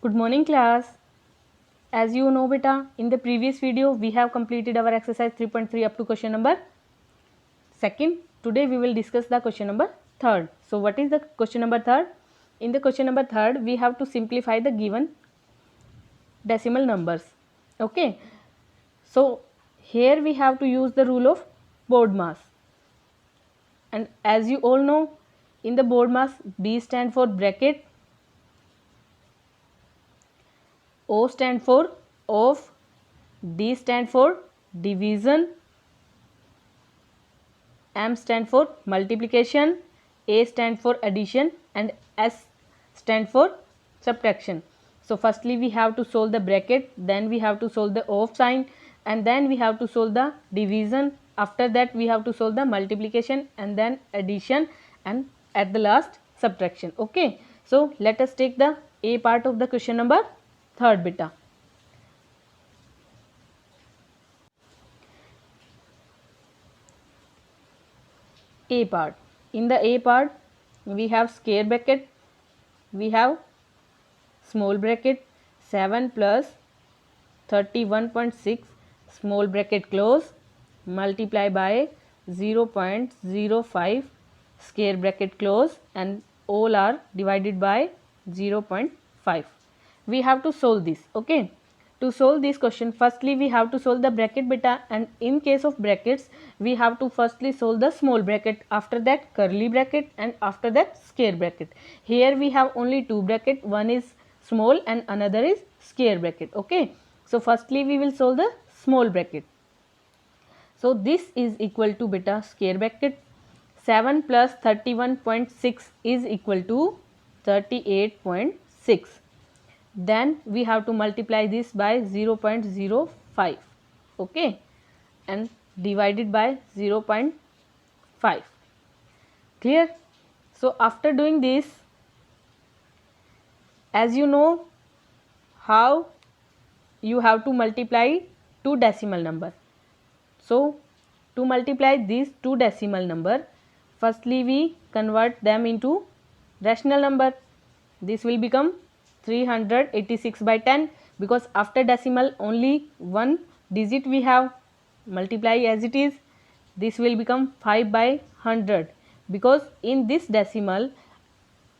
Good morning class. As you know beta, in the previous video we have completed our exercise 3.3 up to question number 2nd. Today we will discuss the question number 3rd. So what is the question number 3rd? In the question number 3rd we have to simplify the given decimal numbers. Okay. So here we have to use the rule of BODMAS. And as you all know, in the BODMAS, B stand for bracket, O stand for of, D stand for division, M stand for multiplication, A stand for addition and S stand for subtraction. So firstly we have to solve the bracket, then we have to solve the of sign, and then we have to solve the division. After that we have to solve the multiplication and then addition, and at the last subtraction. Okay, so let us take the A part of the question number 3rd beta. A part. In the A part we have square bracket, we have small bracket, 7 plus 31.6 small bracket close multiply by 0.05 square bracket close, and all are divided by 0.5. We have to solve this. Okay, to solve this question, firstly we have to solve the bracket beta, and in case of brackets we have to firstly solve the small bracket, after that curly bracket, and after that square bracket. Here we have only two bracket, one is small and another is square bracket. Okay, so firstly we will solve the small bracket. So this is equal to beta square bracket, 7 plus 31.6 is equal to 38.6. Then we have to multiply this by 0.05. Okay, and divided by 0.5. Clear? So after doing this, as you know how you have to multiply two decimal number. So to multiply these two decimal number, firstly we convert them into rational number. This will become 386 by 10, because after decimal only one digit we have. Multiply as it is, this will become 5 by 100, because in this decimal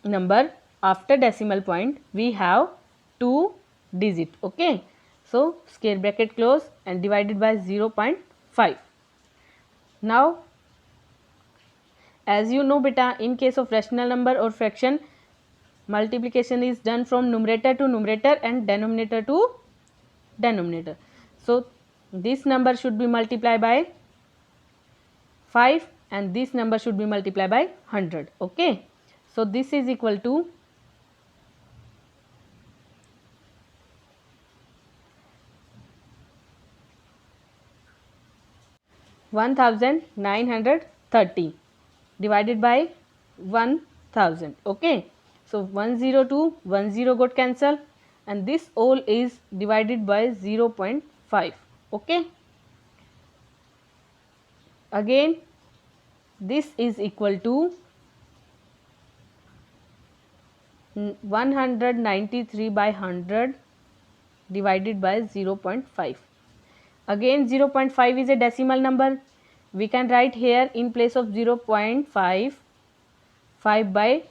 number after decimal point we have two digit. Okay, so square bracket close and divided by 0.5. Now as you know beta, in case of rational number or fraction, multiplication is done from numerator to numerator and denominator to denominator. So this number should be multiplied by 5 and this number should be multiplied by 100. Okay, so this is equal to 1930 divided by 1000. Okay, so 102 10 got cancel, and this all is divided by 0.5. Okay, again this is equal to 193 by 100 divided by 0.5. Again 0.5 is a decimal number. We can write here in place of 0.5 5 by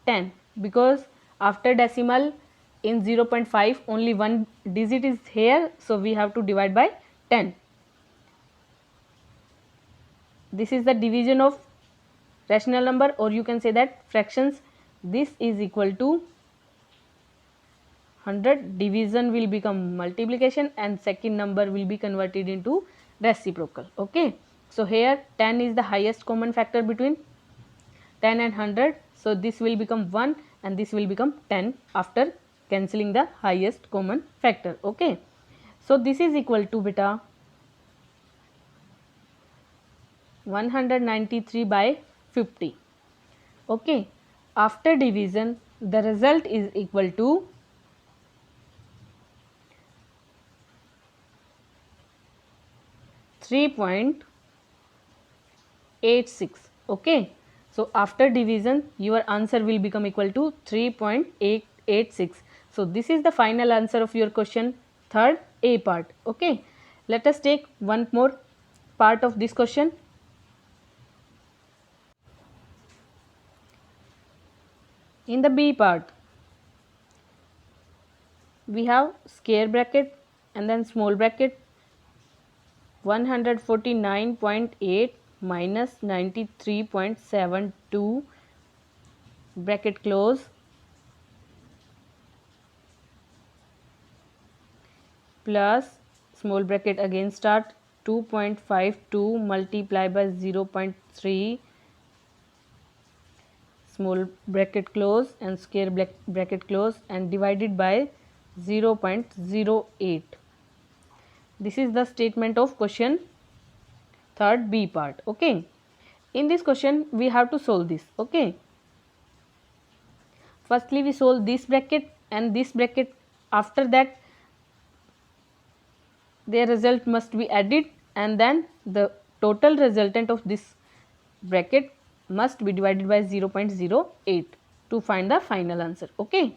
10, because after decimal in 0.5 only one digit is here, so we have to divide by 10. This is the division of rational number, or you can say that fractions. This is equal to 100, division will become multiplication and second number will be converted into reciprocal. Okay, so here 10 is the highest common factor between 10 and 100, so this will become 1 and this will become 10 after cancelling the highest common factor. Okay, so this is equal to beta 193 by 50. Okay, after division the result is equal to 3.86. Okay, so after division your answer will become equal to 3.886. So this is the final answer of your question, third A part. Okay, let us take one more part of this question. In the B part, we have square bracket and then small bracket. 149.8 minus 93.72 bracket close plus small bracket again start 2.52 multiplied by 0.3 small bracket close and square bracket close and divided by 0.08. This is the statement of question third B part. Okay, in this question we have to solve this. Okay, firstly we solve this bracket and this bracket. After that their result must be added and then the total resultant of this bracket must be divided by 0.08 to find the final answer. Okay,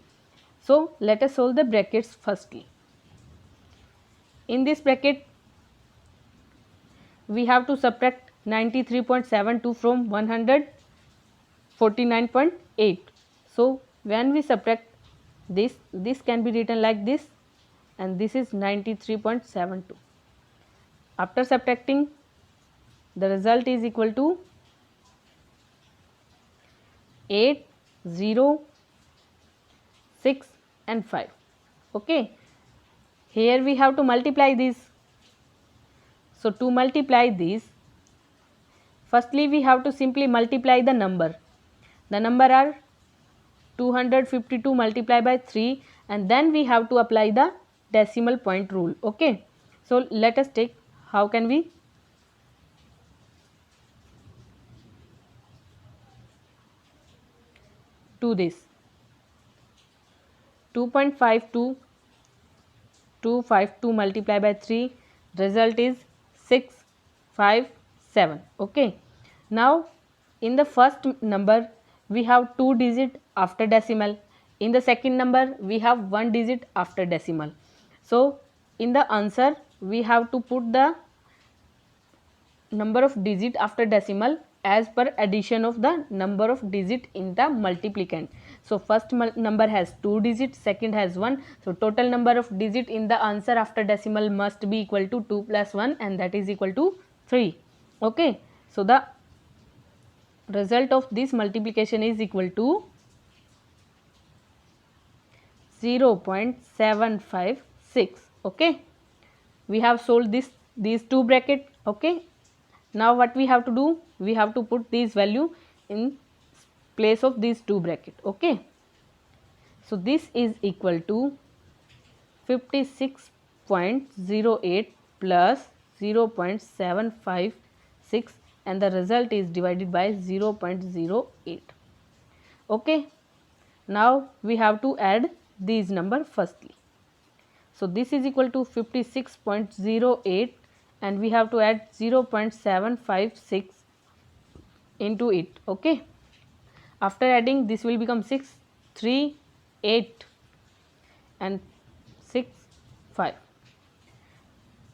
so let us solve the brackets firstly. In this bracket we have to subtract 93.72 from 149.8. so when we subtract this can be written like this and this is 93.72. After subtracting, the result is equal to 8, 0, 6 and 5. Okay, here we have to multiply these. So to multiply these, firstly we have to simply multiply the number. The number are 252 multiplied by 3 and then we have to apply the decimal point rule. Okay, so let us take how can we do this. 2.52 252 multiplied by 3, result is 657. Okay, now in the first number we have 2 digit after decimal, in the second number we have 1 digit after decimal. So in the answer we have to put the number of digit after decimal as per addition of the number of digit in the multiplicand. So first number has 2 digits, second has 1. So total number of digit in the answer after decimal must be equal to 2 plus 1 and that is equal to 3. Okay, so the result of this multiplication is equal to 0.756. Okay, we have solved these two bracket. Okay, now what we have to do, we have to put this value in place of these two bracket. Okay, so this is equal to 56.08 plus 0.756 and the result is divided by 0.08. Okay, now we have to add these number firstly. So this is equal to 56.08 and we have to add 0.756 into it. Okay, after adding this will become 6, 3, 8 and 6, 5.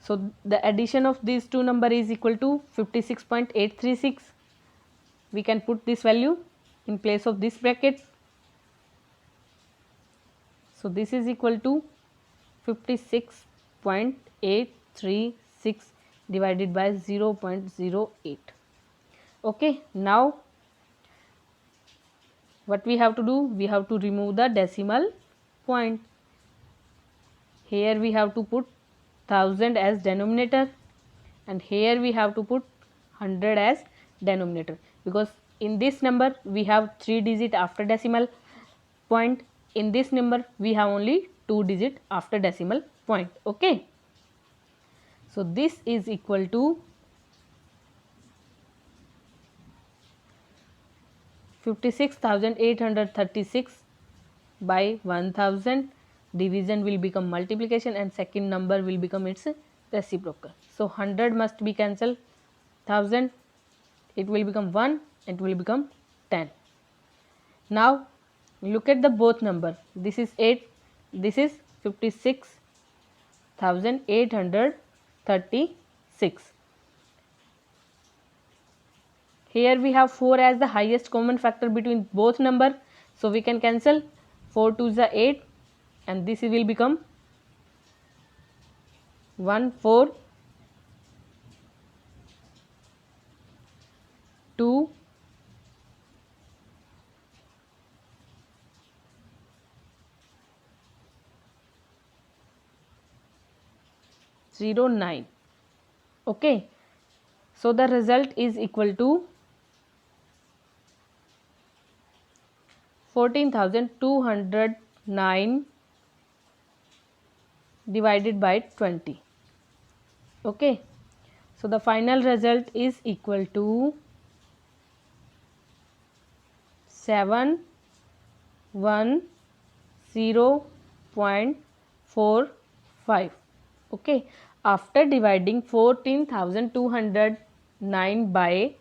So the addition of these two number is equal to 56.836. We can put this value in place of this bracket. So this is equal to 56.836 divided by 0.08. Okay, now what we have to do, we have to remove the decimal point. Here we have to put 1000 as denominator and here we have to put 100 as denominator, because in this number we have 3 digit after decimal point, in this number we have only 2 digit after decimal point. Okay, so this is equal to 56,836 by 1000. Division will become multiplication and second number will become its reciprocal. So 100 must be cancelled, 1000 it will become 1, it will become 10. Now look at the both number, this is 8, this is 56,836. Here we have 4 as the highest common factor between both number, so we can cancel 4 to the 8 and this will become 1 4 2 0 9. Okay, so the result is equal to 14,209 divided by 20. Okay, so the final result is equal to 710.45. Okay, after dividing 14,209 by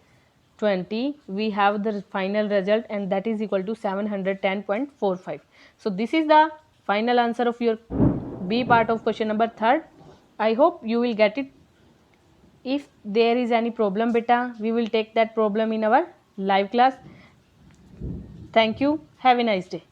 20, we have the final result and that is equal to 710.45. So this is the final answer of your B part of question number 3rd. I hope you will get it. If there is any problem beta, we will take that problem in our live class. Thank you. Have a nice day.